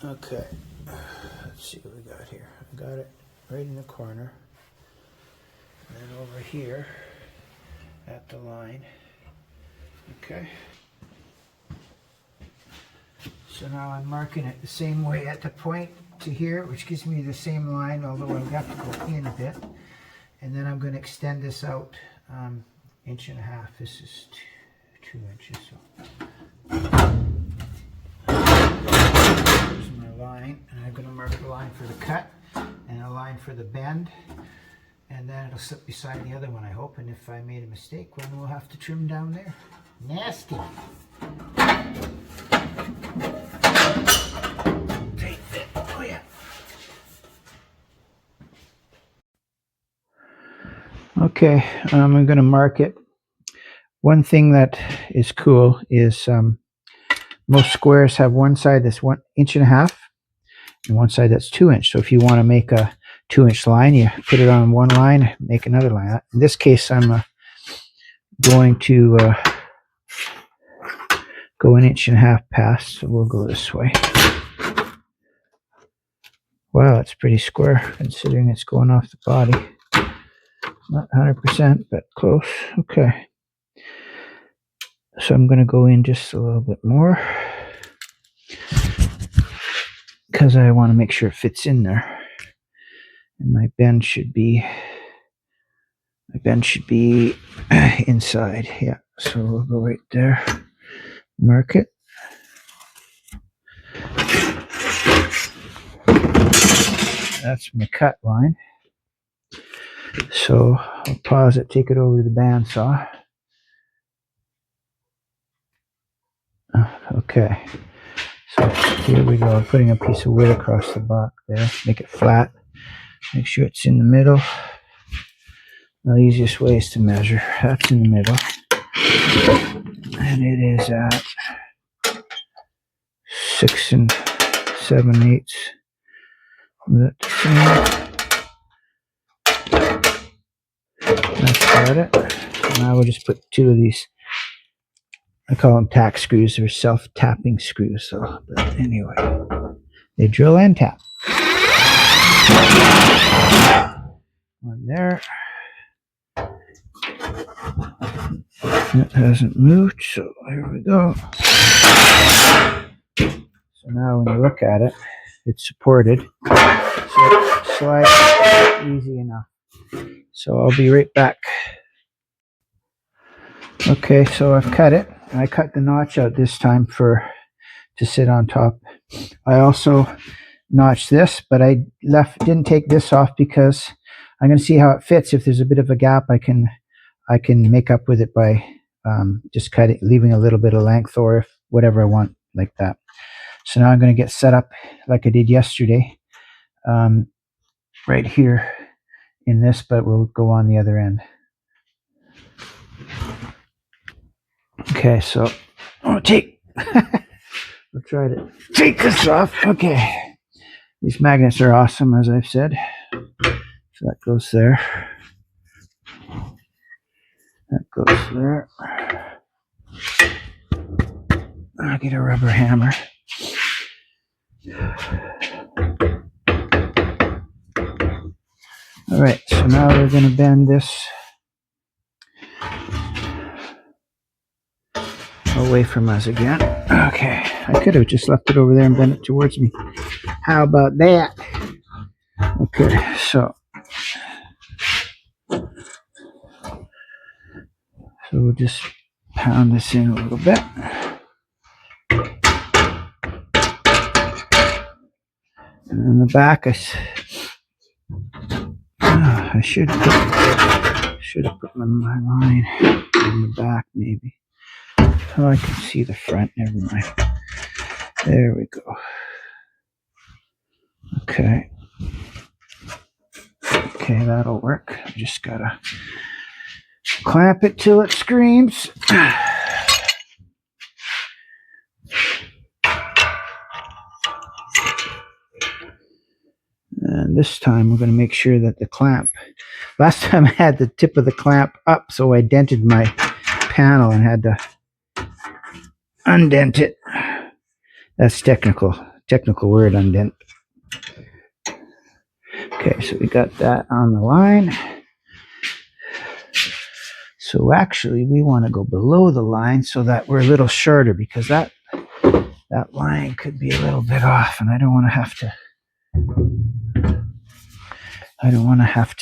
Okay, let's see what we got here. I got it right in the corner. And then over here at the line. Okay. So now I'm marking it the same way at the point to here, which gives me the same line, although I've got to go in a bit. And then I'm going to extend this out 1.5 inches. This is 2 inches. So there's my line, and I'm going to mark a line for the cut and a line for the bend. And then it'll sit beside the other one, I hope. And if I made a mistake, then we'll have to trim down there. Nasty. Tight fit. Oh yeah. Okay, I'm going to mark it. One thing that is cool is most squares have one side that's 1.5 inches and one side that's 2 inch. So if you want to make a 2-inch line, you put it on one line, make another line. In this case, I'm going to go 1.5 inches past, so we'll go this way. Wow, it's pretty square considering it's going off the body. Not 100%, but close. Okay. So I'm going to go in just a little bit more because I want to make sure it fits in there. And my bend should be inside. Yeah. So we'll go right there. Mark it. That's my cut line. So I'll pause it, take it over to the bandsaw. Okay. So here we go. I'm putting a piece of wood across the back there. Make it flat. Make sure it's in the middle. The easiest way is to measure. That's in the middle. And it is at 6 7/8. That's got it. Now we'll just put 2 of these. I call them tack screws. They're self-tapping screws. So, but anyway, they drill and tap. One there. It hasn't moved, so here we go. So now when you look at it, it's supported. So it slides easy enough. So I'll be right back. Okay, so I've cut it. I cut the notch out this time to sit on top. I also notched this, but I didn't take this off because I'm going to see how it fits. If there's a bit of a gap, I can make up with it by just cutting, leaving a little bit of length, or if whatever I want like that. So now I'm going to get set up like I did yesterday, right here in this, but we'll go on the other end. Okay, so we'll try to take this off. Okay, these magnets are awesome, as I've said. So that goes there. That goes there. I'll get a rubber hammer. All right, so now we're going to bend this away from us again. Okay, I could have just left it over there and bent it towards me. How about that? Okay, so we'll just pound this in a little bit. And in the back, I should have put my line in the back, maybe. Oh, I can see the front. Never mind. There we go. Okay. Okay, that'll work. I just gotta clamp it till it screams. And this time we're going to make sure that the clamp, last time I had the tip of the clamp up, so I dented my panel and had to undent it. That's technical technical word, undent. Okay, so we got that on the line. So actually, we want to go below the line so that we're a little shorter, because that line could be a little bit off, and I don't want to have to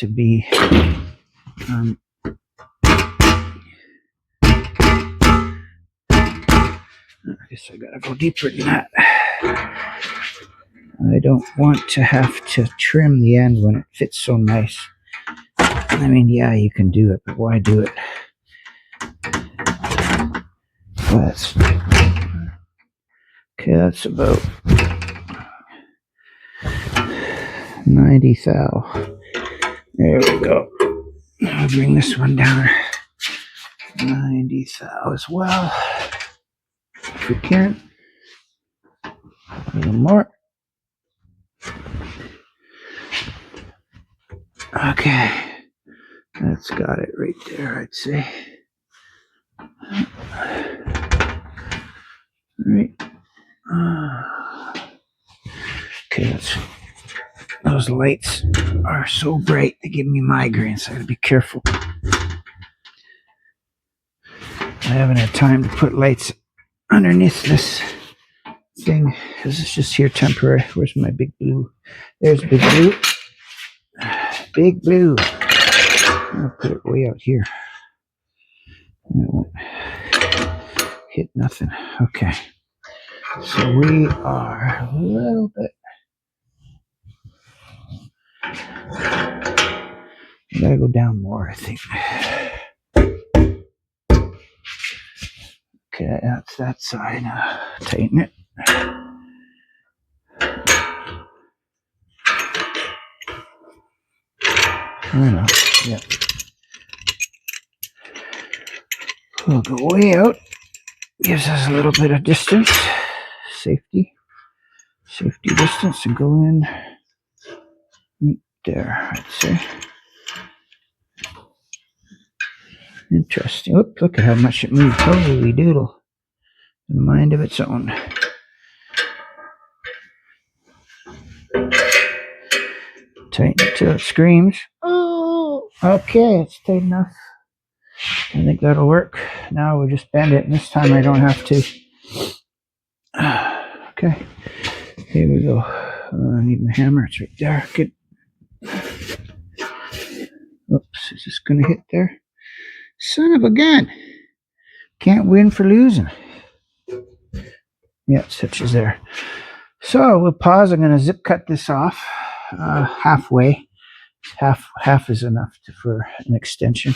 be I guess I gotta go deeper than that. I don't want to have to trim the end when it fits so nice. I mean, yeah, you can do it, but why do it? That's about 90 thou. There we go. I'll bring this one down 90 thou as well, if we can. A little more. Okay, that's got it right there, I'd say. All right. Okay, those lights are so bright they give me migraines, so I gotta be careful. I haven't had time to put lights underneath this thing because it's just here temporary. Where's my big blue? There's big blue. Big blue. I'll put it way out here. And it won't hit nothing. Okay. So we are a little bit. I gotta go down more, I think. Okay, that's that side. Tighten it. I don't know. Yeah. We'll go way out. Gives us a little bit of distance. Safety distance, and go in right there, I'd say. Interesting. Oop, look at how much it moved. Holy doodle. A mind of its own. Tighten it till it screams. Oh, okay, it's tight enough. I think that'll work. Now we'll just bend it, and this time I don't have to. Okay, here we go. I need my hammer. It's right there. Good. Oops, is this going to hit there? Son of a gun. Can't win for losing. Yeah, it touches there. So we'll pause. I'm going to zip cut this off halfway. Half is enough for an extension.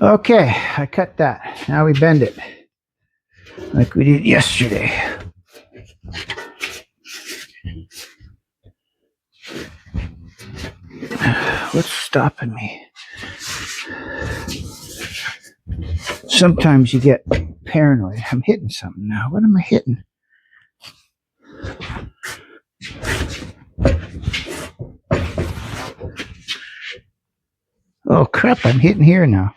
Okay, I cut that. Now we bend it like we did yesterday. What's stopping me? Sometimes you get paranoid. I'm hitting something now. What am I hitting? Oh crap, I'm hitting here now.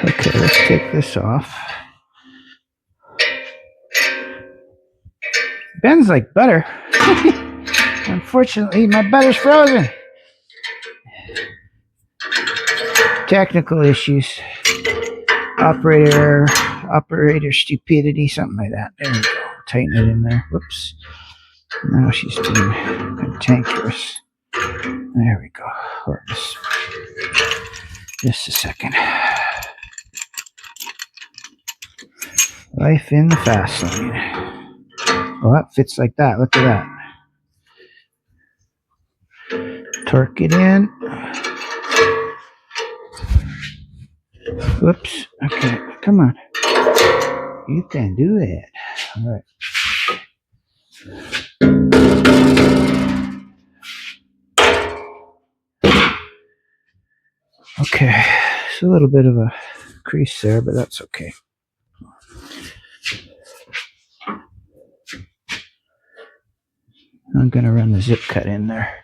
Okay, let's take this off. Bends like butter. Unfortunately, my butter's frozen. Technical issues. Operator stupidity, something like that. There we go. Tighten it in there. Whoops. Now she's being cantankerous. There we go. Whoops. Just a second. Life in the fast lane. Well, that fits like that. Look at that. Torque it in. Whoops. Okay. Come on. You can do it. All right. Okay. It's a little bit of a crease there, but that's okay. I'm going to run the zip cut in there.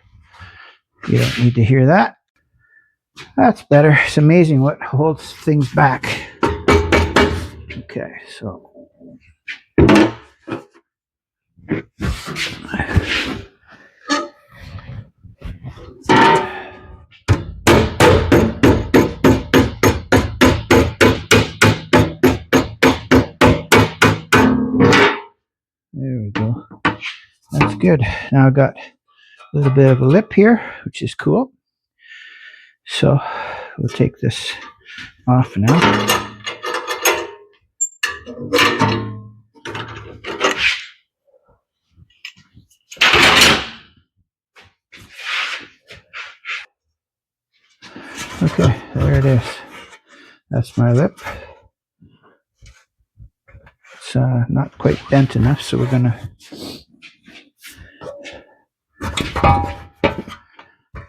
You don't need to hear that. That's better. It's amazing what holds things back. Okay, so there we go. That's good. Now I've got a little bit of a lip here, which is cool. So we'll take this off now. Okay, there it is. That's my lip. It's not quite bent enough, so we're gonna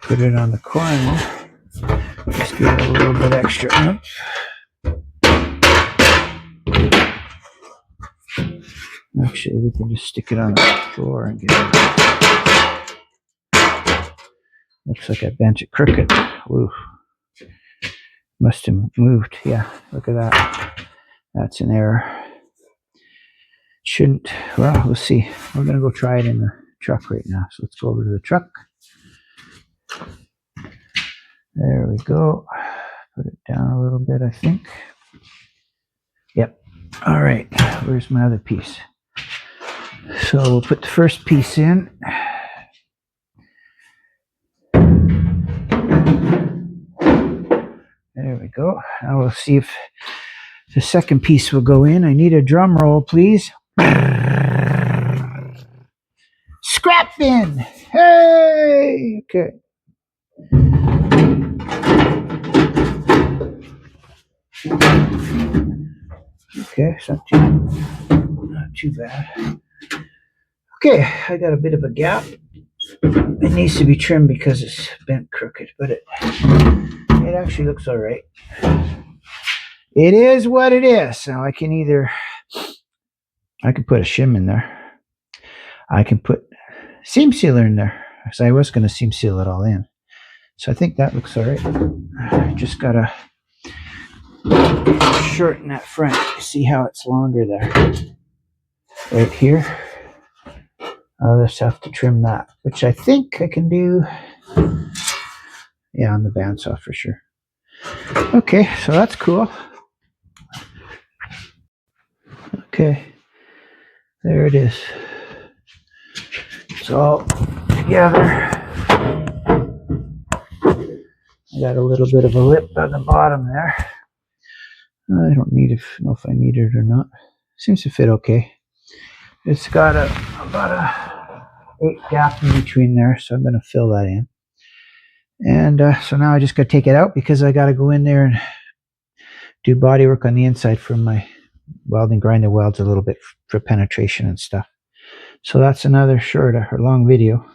put it on the corner. Just give it a little bit extra oomph. Actually, we can just stick it on the floor and get it. Looks like I bent it crooked. Woo. Must have moved. Yeah, look at that. That's an error. Shouldn't. Well, we'll see. We're going to go try it in the truck right now. So let's go over to the truck. There we go. Put it down a little bit, I think. Yep. All right. Where's my other piece? So we'll put the first piece in. There we go. Now we'll see if the second piece will go in. I need a drum roll, please. Scrap bin! Hey! Okay. Okay, it's not too bad. Okay, I got a bit of a gap. It needs to be trimmed because it's bent crooked, but it actually looks all right. It is what it is. Now I can put a shim in there. I can put seam sealer in there. So I was going to seam seal it all in. So I think that looks all right. I just got to shorten that front. See how it's longer there. Right here. I'll just have to trim that, which I think I can do. Yeah, on the bandsaw for sure. Okay, so that's cool. Okay, there it is. It's all together. I got a little bit of a lip on the bottom there. I don't know if I need it or not. Seems to fit okay. It's got about a 8 gap in between there, so I'm going to fill that in. And so now I just got to take it out because I got to go in there and do body work on the inside for my welding, grind the welds a little bit for penetration and stuff. So that's another short or long video.